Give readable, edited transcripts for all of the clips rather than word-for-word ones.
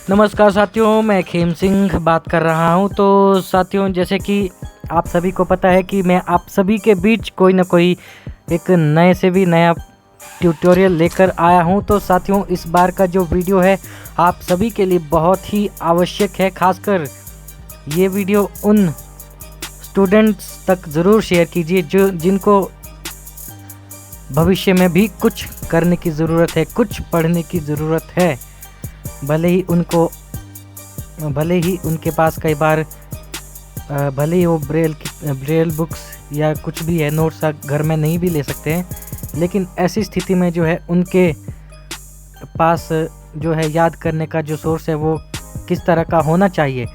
नमस्कार साथियों, मैं खेम सिंह बात कर रहा हूं। तो साथियों, जैसे कि आप सभी को पता है कि मैं आप सभी के बीच कोई ना कोई एक नए से भी नया ट्यूटोरियल लेकर आया हूं। तो साथियों, इस बार का जो वीडियो है आप सभी के लिए बहुत ही आवश्यक है। खासकर ये वीडियो उन स्टूडेंट्स तक ज़रूर शेयर कीजिए जिनको भविष्य में भी कुछ करने की ज़रूरत है, कुछ पढ़ने की ज़रूरत है। भले ही उनके पास कई बार भले ही वो ब्रेल बुक्स या कुछ भी है, नोट्स घर में नहीं भी ले सकते हैं, लेकिन ऐसी स्थिति में जो है उनके पास जो है याद करने का जो सोर्स है वो किस तरह का होना चाहिए।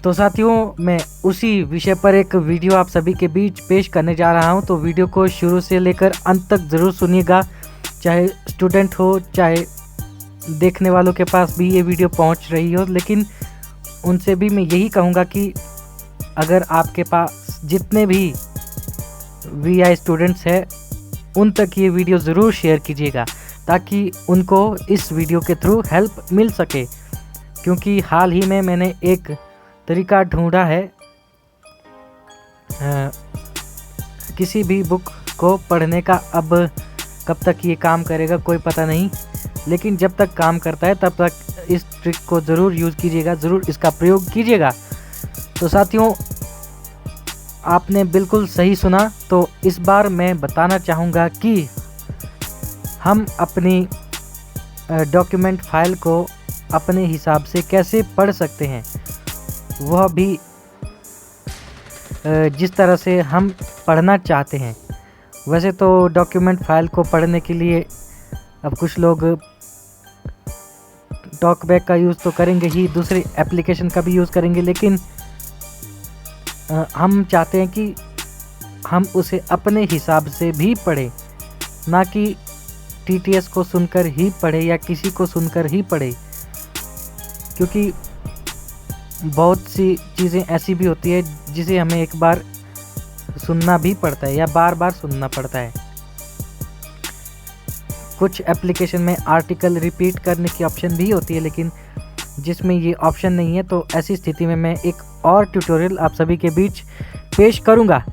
तो साथियों, मैं उसी विषय पर एक वीडियो आप सभी के बीच पेश करने जा रहा हूं। तो वीडियो को शुरू से लेकर अंत तक ज़रूर सुनिएगा, चाहे स्टूडेंट हो चाहे देखने वालों के पास भी ये वीडियो पहुंच रही हो। लेकिन उनसे भी मैं यही कहूँगा कि अगर आपके पास जितने भी VI स्टूडेंट्स हैं उन तक ये वीडियो ज़रूर शेयर कीजिएगा, ताकि उनको इस वीडियो के थ्रू हेल्प मिल सके। क्योंकि हाल ही में मैंने एक तरीका ढूंढा है किसी भी बुक को पढ़ने का। अब कब तक ये काम करेगा कोई पता नहीं, लेकिन जब तक काम करता है तब तक इस ट्रिक को ज़रूर यूज़ कीजिएगा, ज़रूर इसका प्रयोग कीजिएगा। तो साथियों, आपने बिल्कुल सही सुना। तो इस बार मैं बताना चाहूँगा कि हम अपनी डॉक्यूमेंट फाइल को अपने हिसाब से कैसे पढ़ सकते हैं, वह भी जिस तरह से हम पढ़ना चाहते हैं। वैसे तो डॉक्यूमेंट फाइल को पढ़ने के लिए अब कुछ लोग टॉकबैक का यूज़ तो करेंगे ही, दूसरे एप्लीकेशन का भी यूज़ करेंगे, लेकिन हम चाहते हैं कि हम उसे अपने हिसाब से भी पढ़ें, ना कि TTS को सुनकर ही पढ़े या किसी को सुनकर ही पढ़े। क्योंकि बहुत सी चीज़ें ऐसी भी होती है जिसे हमें एक बार सुनना भी पड़ता है या बार बार सुनना पड़ता है। कुछ एप्लीकेशन में आर्टिकल रिपीट करने की ऑप्शन भी होती है, लेकिन जिसमें ये ऑप्शन नहीं है। तो ऐसी स्थिति में मैं एक और ट्यूटोरियल आप सभी के बीच पेश करूंगा।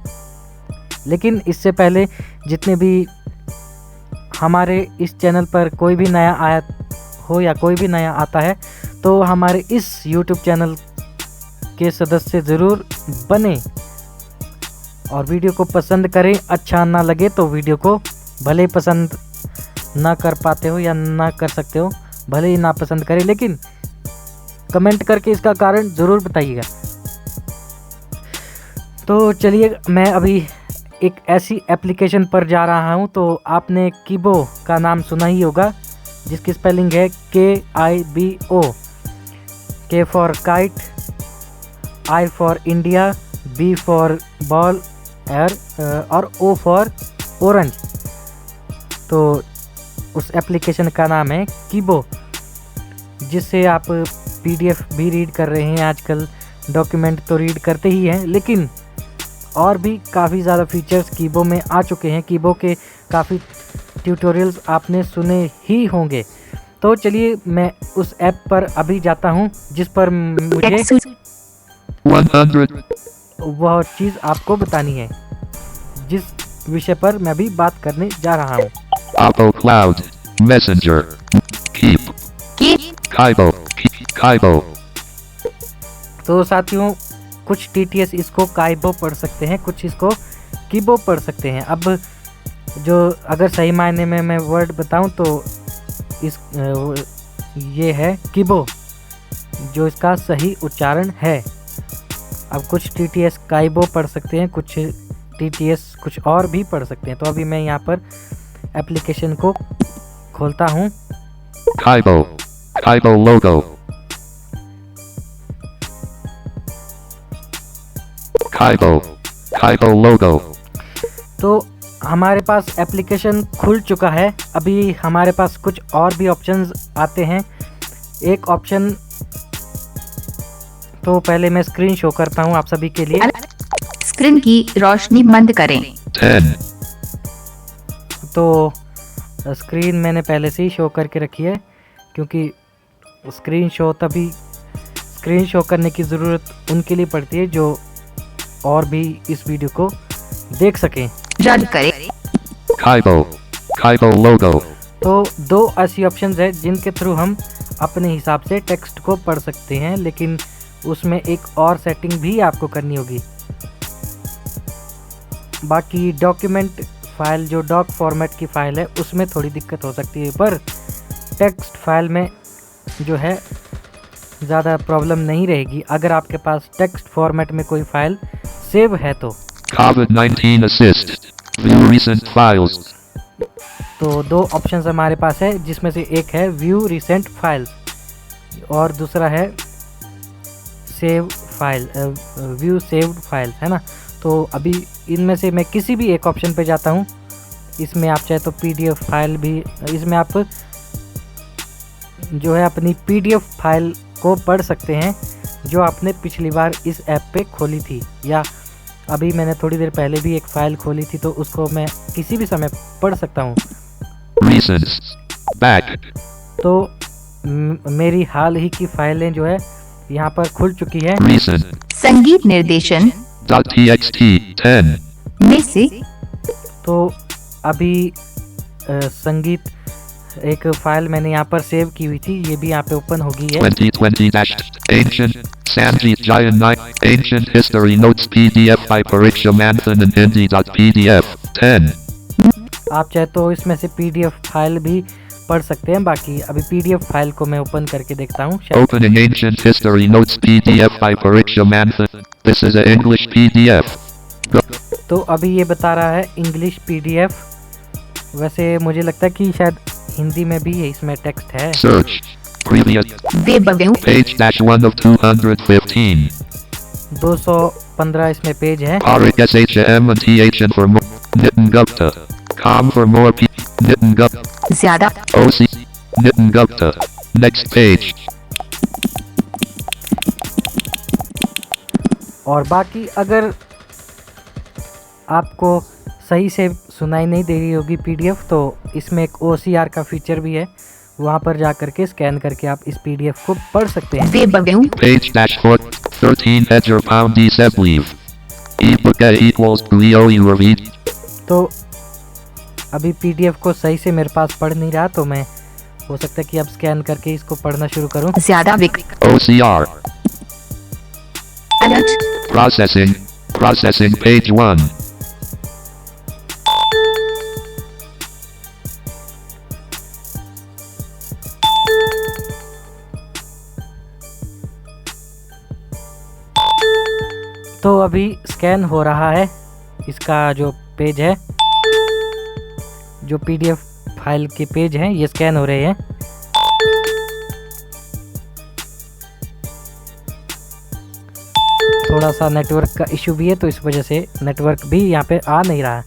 लेकिन इससे पहले जितने भी हमारे इस चैनल पर कोई भी नया आया हो या कोई भी नया आता है, तो हमारे इस YouTube चैनल के सदस्य ज़रूर बने और वीडियो को पसंद करें। अच्छा ना लगे तो वीडियो को भले पसंद ना कर पाते हो या ना कर सकते हो, भले ही ना पसंद करें, लेकिन कमेंट करके इसका कारण ज़रूर बताइएगा। तो चलिए, मैं अभी एक ऐसी एप्लीकेशन पर जा रहा हूं। तो आपने कीबो का नाम सुना ही होगा, जिसकी स्पेलिंग है KIBO। K for kite, I for India, B for ball और O फॉर ऑरेंज। तो उस एप्लीकेशन का नाम है कीबो, जिससे आप PDF भी रीड कर रहे हैं। आजकल डॉक्यूमेंट तो रीड करते ही हैं, लेकिन और भी काफ़ी ज़्यादा फीचर्स कीबो में आ चुके हैं। कीबो के काफ़ी ट्यूटोरियल्स आपने सुने ही होंगे। तो चलिए, मैं उस ऐप पर अभी जाता हूं जिस पर मुझे 100 वह चीज़ आपको बतानी है, जिस विषय पर मैं अभी बात करने जा रहा हूं। Oppo Cloud Messenger Keep Kaibo तो साथियों, कुछ TTS इसको काइबो पढ़ सकते हैं, कुछ इसको कीबो पढ़ सकते हैं। अब जो अगर सही मायने में मैं वर्ड बताऊं तो ये है कीबो, जो इसका सही उच्चारण है। अब कुछ TTS काइबो पढ़ सकते हैं, कुछ TTS कुछ और भी पढ़ सकते हैं। तो अभी मैं यहाँ पर एप्लीकेशन को खोलता हूँ। Kaibo logo Kaibo logo तो हमारे पास एप्लीकेशन खुल चुका है। अभी हमारे पास कुछ और भी ऑप्शंस आते हैं। एक ऑप्शन तो पहले मैं स्क्रीन शो करता हूं आप सभी के लिए। स्क्रीन की रोशनी बंद करें। 10 तो स्क्रीन मैंने पहले से ही शो करके रखी है, क्योंकि स्क्रीन शो करने की ज़रूरत उनके लिए पड़ती है जो और भी इस वीडियो को देख सकें। रद्द करें। Kaibo logo. तो दो ऐसी ऑप्शंस है जिनके थ्रू हम अपने हिसाब से टेक्स्ट को पढ़ सकते हैं, लेकिन उसमें एक और सेटिंग भी आपको करनी होगी। बाकी डॉक्यूमेंट फाइल जो डॉक फॉर्मेट की फ़ाइल है उसमें थोड़ी दिक्कत हो सकती है, पर टेक्स्ट फाइल में जो है ज़्यादा प्रॉब्लम नहीं रहेगी अगर आपके पास टेक्स्ट फॉर्मेट में कोई फ़ाइल सेव है तो। COVID-19 assist. View recent files. तो दो ऑप्शंस हमारे पास है, जिसमें से एक है व्यू रिसेंट फाइल्स और दूसरा है save file, view saved files, है ना। तो अभी इनमें से मैं किसी भी एक ऑप्शन पे जाता हूँ। इसमें आप चाहे तो PDF फाइल भी, इसमें आप जो है अपनी PDF फाइल को पढ़ सकते हैं जो आपने पिछली बार इस ऐप पे खोली थी, या अभी मैंने थोड़ी देर पहले भी एक फ़ाइल खोली थी तो उसको मैं किसी भी समय पढ़ सकता हूँ। Recents. Back. तो मेरी हाल ही की फाइलें जो है यहाँ पर खुल चुकी है। Recent. संगीत निर्देशन .txt 10. में से तो अभी संगीत एक फ़ाइल मैंने यहाँ पर सेव की हुई थी, ये भी यहाँ पे ओपन हो गई है। 2020 Ancient Sanjeev Jayan 9 Ancient History Notes PDF by Pariksha Manthan and Hindi.pdf 10. आप चाहे तो इसमें से PDF फाइल भी पढ़ सकते हैं। बाकी अभी PDF फाइल को मैं ओपन करके देखता हूँ। Opening Ancient History Notes PDF by Pariksha Manthan. This is a English PDF. तो अभी ये बता रहा है इंग्लिश PDF, वैसे मुझे लगता है कि शायद हिंदी में भी इसमें टेक्स्ट है। Search. Previous. वेबव्यू Page -1 of 215. 215 इसमें पेज है। Parik SHM and THN for more. Nitin Gupta. Com for more Nitin Gupta. ज्यादा OC. Nitin Gupta. Next page. और बाकी अगर आपको सही से सुनाई नहीं दे रही होगी PDF, तो इसमें एक OCR का फीचर भी है, वहाँ पर जा करके स्कैन करके आप इस PDF को पढ़ सकते हैं। वेबव्यू Page -4. 13 header pound D7 leave. Ebook A equals Leo read. तो अभी PDF को सही से मेरे पास पढ़ नहीं रहा, तो मैं हो सकता है कि अब स्कैन करके इसको पढ़ना शुरू करूं। ज्यादा विक OCR. Alert Processing page 1. तो अभी स्कैन हो रहा है इसका जो पेज है, जो PDF फाइल के पेज हैं ये स्कैन हो रहे हैं। थोड़ा सा नेटवर्क का इशू भी है, तो इस वजह से नेटवर्क भी यहाँ पे आ नहीं रहा है।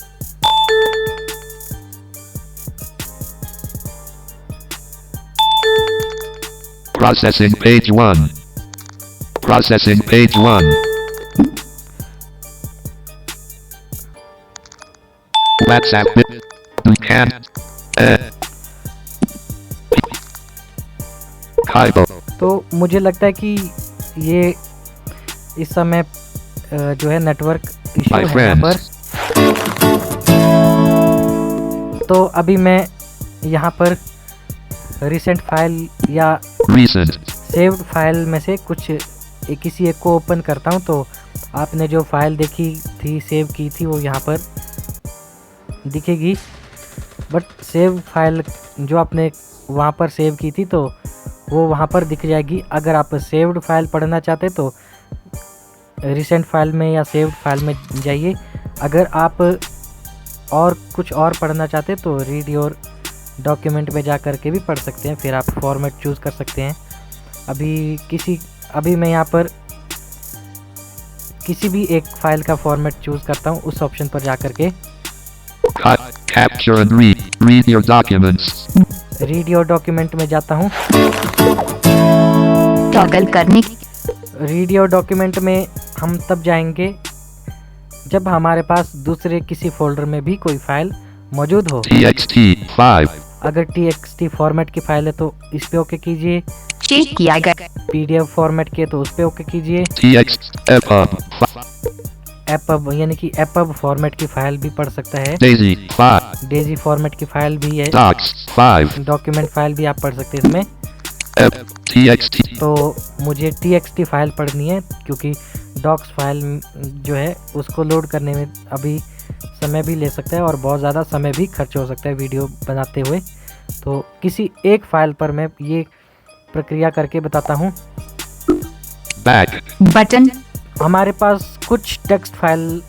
Processing page 1. Processing page 1. WhatsApp. Can. Kaibo. तो मुझे लगता है कि ये इस समय जो है नेटवर्क इशू My है यहाँ पर। तो अभी मैं यहाँ पर रिसेंट फाइल या Recent. सेव्ड फाइल में से किसी एक को ओपन करता हूँ। तो आपने जो फाइल देखी थी, सेव की थी, वो यहाँ पर दिखेगी। बट सेव फाइल जो आपने वहाँ पर सेव की थी तो वो वहाँ पर दिख जाएगी। अगर आप सेव्ड फाइल पढ़ना चाहते तो रिसेंट फाइल में या सेव्ड फाइल में जाइए। अगर आप और कुछ और पढ़ना चाहते तो रीड योर डॉक्यूमेंट में जा कर के भी पढ़ सकते हैं, फिर आप फॉर्मेट चूज़ कर सकते हैं। अभी मैं यहाँ पर किसी भी एक फ़ाइल का फॉर्मेट चूज़ करता हूँ, उस ऑप्शन पर जा कर के Capture and read. Read your documents. Read your document में जाता हूँ। टॉगल करने रीड योर डॉक्यूमेंट में हम तब जाएंगे जब हमारे पास दूसरे किसी फोल्डर में भी कोई फाइल मौजूद हो। TXT 5. अगर TXT फॉर्मेट की फाइल है तो इस पे ओके कीजिए। चेक किया गया। PDF फॉर्मेट के तो उस पर ओके कीजिए। TX, EPUB, EPUB यानी कि EPUB फॉर्मेट की फाइल भी पढ़ सकता है। DAISY, 5, डेजी फॉर्मेट की फाइल भी है। Docs, 5, डॉक्यूमेंट फाइल भी आप पढ़ सकते हैं इसमें। TXT, तो मुझे TXT फाइल पढ़नी है क्योंकि डॉक्स फाइल जो है उसको लोड करने में अभी समय भी ले सकता है और बहुत ज़्यादा समय भी खर्च हो सकता है वीडियो बनाते हुए। तो किसी एक फाइल पर मैं ये प्रक्रिया करके बताता हूँ। back, बटन हमारे पास कुछ टेक्स्ट फाइल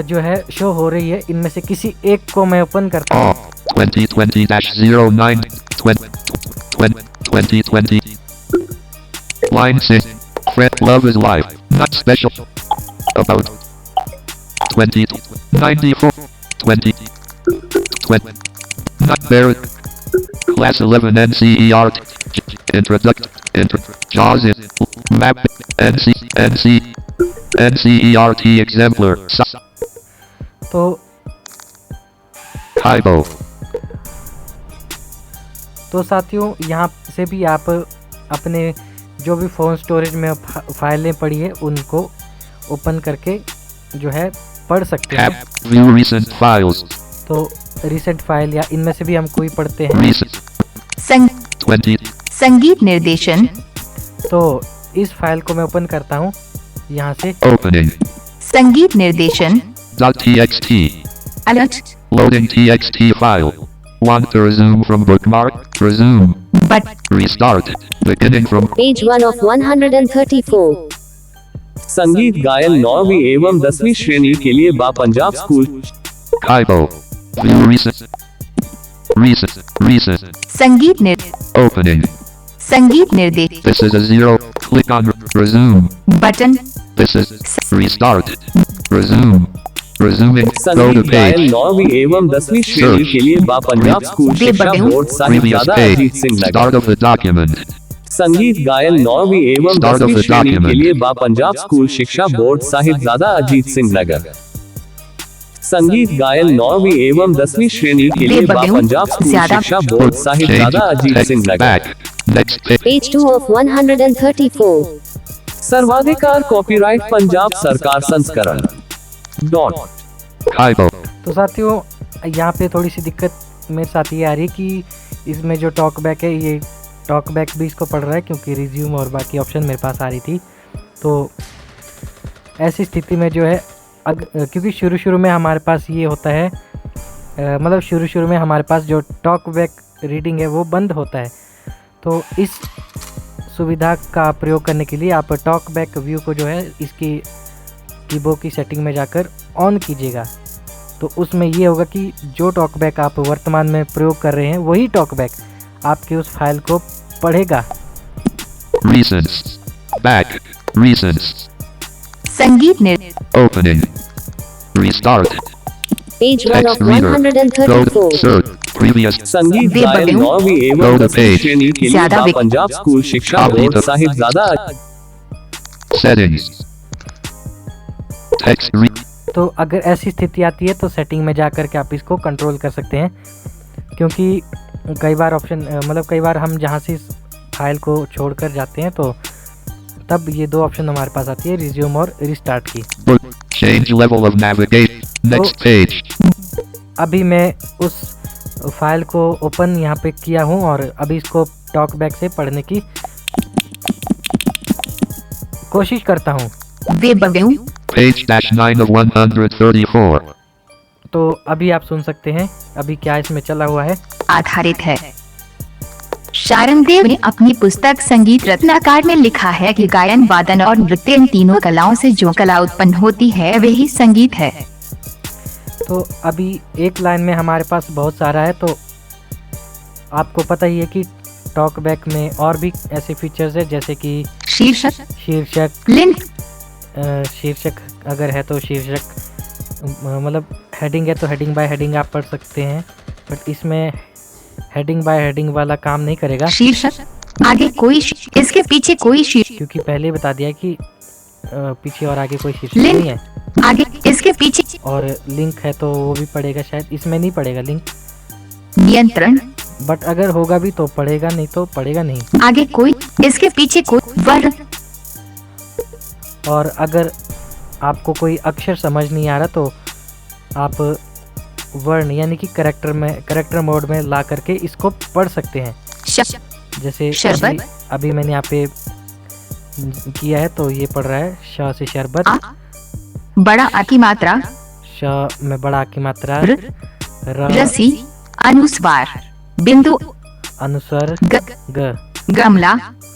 जो है शो हो रही है, इनमें से किसी एक को मैं ओपन करता हूँ। 2020-09 2020 Line 6 Fred Love is live, not special. About 20 94 20 20 Not there. Class 11 NCERT Jaws in Map NCERT exemplar तो Kaibo. तो साथियों यहाँ से भी आप अपने जो भी फ़ोन स्टोरेज में फाइलें पड़ी है उनको ओपन करके जो है पढ़ सकते हैं। View recent files. तो रिसेंट फाइल या इनमें से भी हम कोई पढ़ते हैं। Recent 20 संगीत निर्देशन। तो इस फाइल को मैं ओपन करता हूँ यहाँ से। Opening. संगीत निर्देशन। .txt. Alert. Loading TXT file. Want to resume from bookmark? Resume. But Restart. Beginning from Page 1 of 134. संगीत गायन 9वीं एवं 10वीं श्रेणी के लिए बा Punjab school. Kaibo. View recent. Recent. संगीत Opening. संगीत निर्देश। This is a 0. Click on resume. Button This is restart. Resume. Resuming. Go to संगीत गायन page. 9वीं एवं 10वीं श्रेणी के लिए बा पंजाब स्कूल शिक्षा board Previous Sahibzada page. Ajit Singh Start Nagar. of the document. संगीत गायन 9वीं एवं Start of 10वीं the श्रेणी के document. लिए बा पंजाब स्कूल शिक्षा बोर्ड साहिबजादा अजीत सिंह नगर। संगीत गायन 9वीं एवं 10वीं श्रेणी के लिए बा पंजाब स्कूल शिक्षा board Sahibzada Ajit Singh Nagar. Back. Next page. Page 2 of 134. सर्वाधिकार कॉपीराइट पंजाब सरकार संस्करण डॉट। Kaibo. तो साथियों यहाँ पे थोड़ी सी दिक्कत मेरे साथ ये आ रही है कि इसमें जो टॉक बैक है ये टॉक बैक भी इसको पढ़ रहा है क्योंकि रिज्यूम और बाकी ऑप्शन मेरे पास आ रही थी। तो ऐसी स्थिति में जो है क्योंकि शुरू में हमारे पास ये होता है मतलब शुरू में हमारे पास जो टॉक बैक रीडिंग है वो बंद होता है। तो इस सुविधा का प्रयोग करने के लिए आप टॉक बैक व्यू को जो है इसकी कीबोर्ड की सेटिंग में जाकर ऑन कीजिएगा। तो उसमें ये होगा कि जो टॉक बैक आप वर्तमान में प्रयोग कर रहे हैं वही टॉक बैक आपकी उस फाइल को पढ़ेगा। Recents. Back. Recents. संगीत निर्देश। Opening. Restart. Page 1 of Text reader. Go to 134. search. Previous. संगीत वे गायन बबलू। 9वीं Go एवं to 10वीं page. श्रेणी के लिए ज्यादा बा विक- पंजाब स्कूल शिक्षा Copy board the- Sahibzada. Settings. Text read. तो अगर ऐसी स्थिति आती है तो सेटिंग में जा कर के आप इसको कंट्रोल कर सकते हैं क्योंकि कई बार कई बार हम जहाँ से इस फाइल को छोड़कर जाते हैं तो तब ये दो ऑप्शन हमारे पास आती है रिज्यूम और रिस्टार्ट की। Book. Change level of navigation. Next page. अभी मैं उस फाइल को ओपन यहाँ पे किया हूँ और अभी इसको टॉक बैक से पढ़ने की कोशिश करता हूँ। वे बबलू। Page -9 of 134. तो अभी आप सुन सकते हैं अभी क्या इसमें चला हुआ है। आधारित है। शारण देव ने अपनी पुस्तक संगीत रत्नाकार में लिखा है कि गायन वादन और नृत्य इन तीनों कलाओं से जो कला उत्पन्न होती है वही संगीत है। तो अभी एक लाइन में हमारे पास बहुत सारा है। तो आपको पता ही है कि टॉक बैक में और भी ऐसे फीचर्स है जैसे कि शीर्षक, शीर्षक लिंक, शीर्षक अगर है तो शीर्षक मतलब हेडिंग है तो हेडिंग बाय हेडिंग आप पढ़ सकते हैं बट इसमें हेडिंग बाय हेडिंग वाला काम नहीं करेगा शीर्षक आगे कोई इसके पीछे कोई शीर्षक क्योंकि पहले ही बता दिया कि पीछे और आगे कोई शीर्षक लिंक। नहीं है। आगे इसके पीछे और लिंक है तो वो भी पड़ेगा शायद इसमें नहीं पड़ेगा लिंक। नियंत्रण, बट अगर होगा भी तो पढ़ेगा, नहीं तो पढ़ेगा नहीं। आगे कोई, इसके पीछे कोई वर्ण। और अगर आपको कोई अक्षर समझ नहीं आ रहा तो आप वर्ण यानी कि करेक्टर मोड में ला करके इसको पढ़ सकते हैं। जैसे शरबत। अभी मैंने यहाँ पे किया है तो ये पढ़ रहा है श से शरबत। बड़ा आ की मात्रा, श में बड़ा की मात्रा, रसी, अनुस्वार, बिंदु, अनुस्वर, ग, गमला,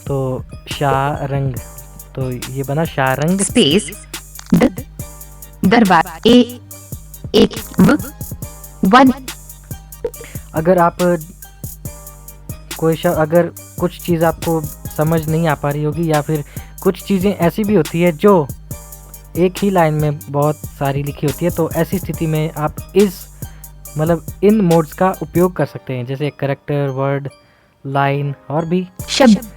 तो शारंग, तो ये बना शारंग। स्पेस, दरबार, एक, वन। अगर आप अगर कुछ चीज़ आपको समझ नहीं आ पा रही होगी, या फिर कुछ चीज़ें ऐसी भी होती है जो एक ही लाइन में बहुत सारी लिखी होती है, तो ऐसी स्थिति में आप इन मोड्स का उपयोग कर सकते हैं, जैसे करेक्टर, वर्ड, लाइन और भी शब्द।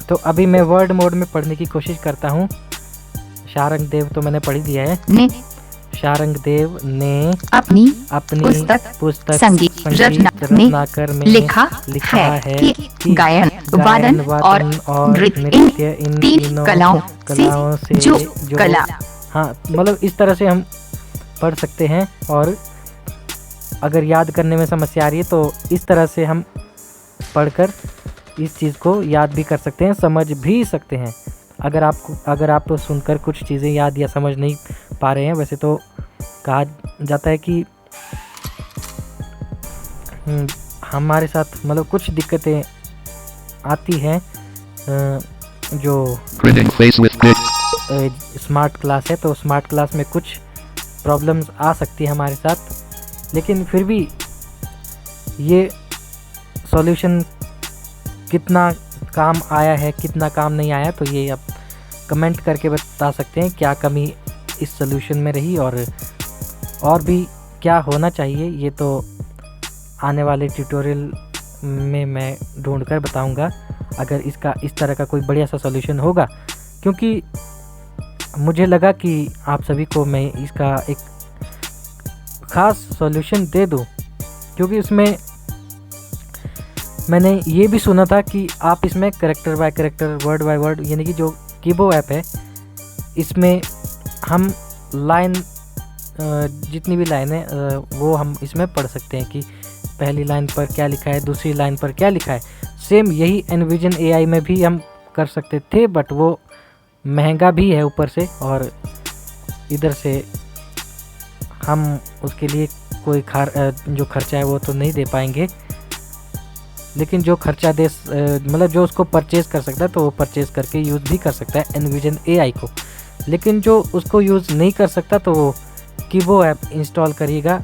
तो अभी मैं वर्ड मोड में पढ़ने की कोशिश करता हूँ। शारंग देव तो मैंने पढ़ ही दिया है। ने शारंग देव ने अपनी पुस्तक संगीत रत्नाकर में लिखा है कि गायन, वादन और नृत्य इन तीन कलाओं से जो कला। हाँ, इस तरह से हम पढ़ सकते हैं। और अगर याद करने में समस्या आ रही है तो इस तरह से हम पढ़कर इस चीज़ को याद भी कर सकते हैं, समझ भी सकते हैं। अगर आप सुनकर कुछ चीज़ें याद या समझ नहीं पा रहे हैं, वैसे तो कहा जाता है कि हमारे साथ कुछ दिक्कतें आती हैं जो स्मार्ट क्लास है, तो स्मार्ट क्लास में कुछ प्रॉब्लम्स आ सकती है हमारे साथ, लेकिन फिर भी ये सॉल्यूशन कितना काम आया है, कितना काम नहीं आया, तो ये आप कमेंट करके बता सकते हैं क्या कमी इस सॉल्यूशन में रही और भी क्या होना चाहिए। ये तो आने वाले ट्यूटोरियल में मैं ढूंढ कर बताऊंगा अगर इसका इस तरह का कोई बढ़िया सा सॉल्यूशन होगा, क्योंकि मुझे लगा कि आप सभी को मैं इसका एक ख़ास सॉल्यूशन दे दूं, क्योंकि इसमें मैंने ये भी सुना था कि आप इसमें character by character, word by word, यानी कि जो कीबो ऐप है, इसमें हम लाइन जितनी भी लाइन है वो हम इसमें पढ़ सकते हैं कि पहली लाइन पर क्या लिखा है, दूसरी लाइन पर क्या लिखा है। सेम यही एनविजन एआई में भी हम कर सकते थे, बट वो महंगा भी है ऊपर से, और इधर से हम उसके लिए कोई जो खर्चा है वो तो नहीं दे पाएंगे। लेकिन जो खर्चा जो उसको परचेज़ कर सकता है तो वो परचेज़ करके यूज़ भी कर सकता है एनविजन एआई को। लेकिन जो उसको यूज़ नहीं कर सकता तो वो कीबो ऐप इंस्टॉल करिएगा।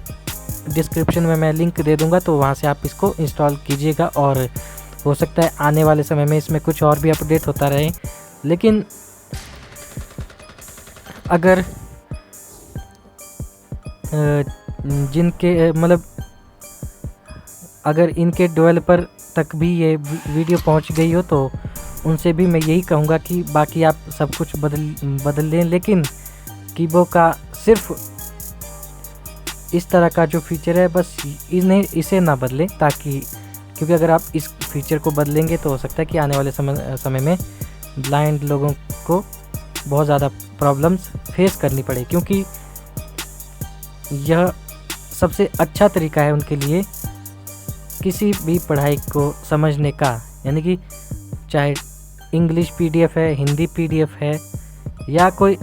डिस्क्रिप्शन में मैं लिंक दे दूंगा, तो वहाँ से आप इसको इंस्टॉल कीजिएगा, और हो सकता है आने वाले समय में इसमें कुछ और भी अपडेट होता रहे। लेकिन अगर जिनके अगर इनके डेवलपर तक भी ये वीडियो पहुंच गई हो तो उनसे भी मैं यही कहूँगा कि बाकी आप सब कुछ बदल लें, लेकिन कीबो का सिर्फ इस तरह का जो फीचर है बस इसे ना बदलें, ताकि क्योंकि अगर आप इस फीचर को बदलेंगे तो हो सकता है कि आने वाले समय में ब्लाइंड लोगों को बहुत ज़्यादा प्रॉब्लम्स फेस करनी पड़े, क्योंकि यह सबसे अच्छा तरीका है उनके लिए किसी भी पढ़ाई को समझने का, यानी कि चाहे इंग्लिश पीडीएफ है, हिंदी पीडीएफ है, या कोई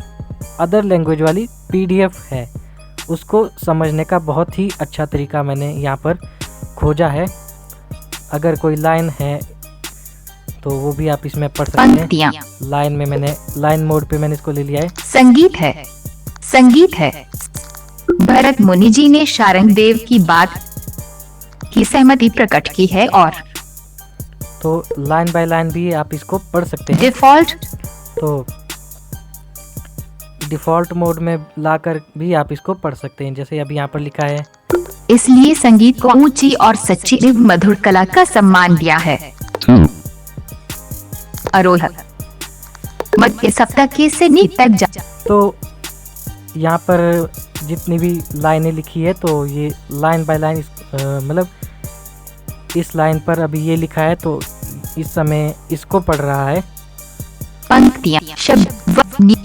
अदर लैंग्वेज वाली पीडीएफ है, उसको समझने का बहुत ही अच्छा तरीका मैंने यहाँ पर खोजा है। अगर कोई लाइन है तो वो भी आप इसमें पढ़ सकते हैं। लाइन में लाइन मोड पे मैंने इसको ले लिया है। संगीत है। भरत मुनि जी ने शारंग देव की बात की सहमति प्रकट की है, और तो लाइन बाय लाइन भी आप इसको पढ़ सकते हैं। डिफ़ॉल्ट मोड में लाकर भी आप इसको पढ़ सकते हैं, जैसे अभी यहाँ पर लिखा है, इसलिए संगीत को ऊंची और सच्ची मधुर कला का सम्मान दिया है। आरोह मध्य सप्तक से नीच तक जा। तो यहाँ पर जितनी भी लाइनें लिखी है तो ये लाइन बाय लाइन इस लाइन पर अभी ये लिखा है तो इस समय इसको पढ़ रहा है। पंक्तियां शब्द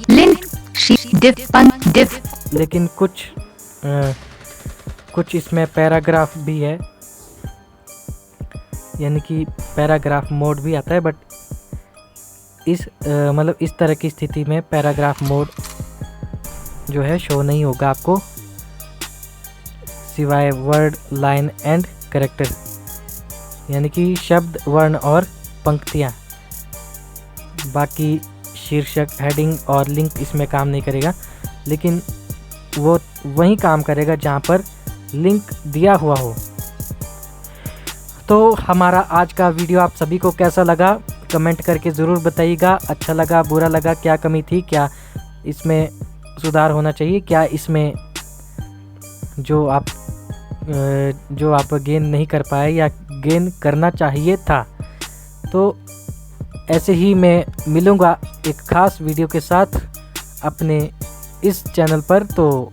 लिंक डिफ लेकिन कुछ इसमें पैराग्राफ भी है, यानी कि पैराग्राफ मोड भी आता है, बट मतलब इस तरह की स्थिति में पैराग्राफ मोड जो है शो नहीं होगा आपको, सिवाय वर्ड, लाइन एंड कैरेक्टर, यानी कि शब्द, वर्ण और पंक्तियाँ। बाकी शीर्षक, हेडिंग और लिंक इसमें काम नहीं करेगा, लेकिन वो वहीं काम करेगा जहाँ पर लिंक दिया हुआ हो। तो हमारा आज का वीडियो आप सभी को कैसा लगा कमेंट करके ज़रूर बताइएगा। अच्छा लगा, बुरा लगा, क्या कमी थी, क्या इसमें सुधार होना चाहिए, क्या इसमें जो आप गेन नहीं कर पाए या गेन करना चाहिए था। तो ऐसे ही मैं मिलूँगा एक ख़ास वीडियो के साथ अपने इस चैनल पर। तो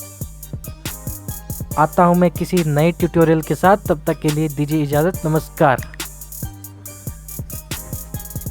आता हूँ मैं किसी नए ट्यूटोरियल के साथ, तब तक के लिए दीजिए इजाज़त। नमस्कार।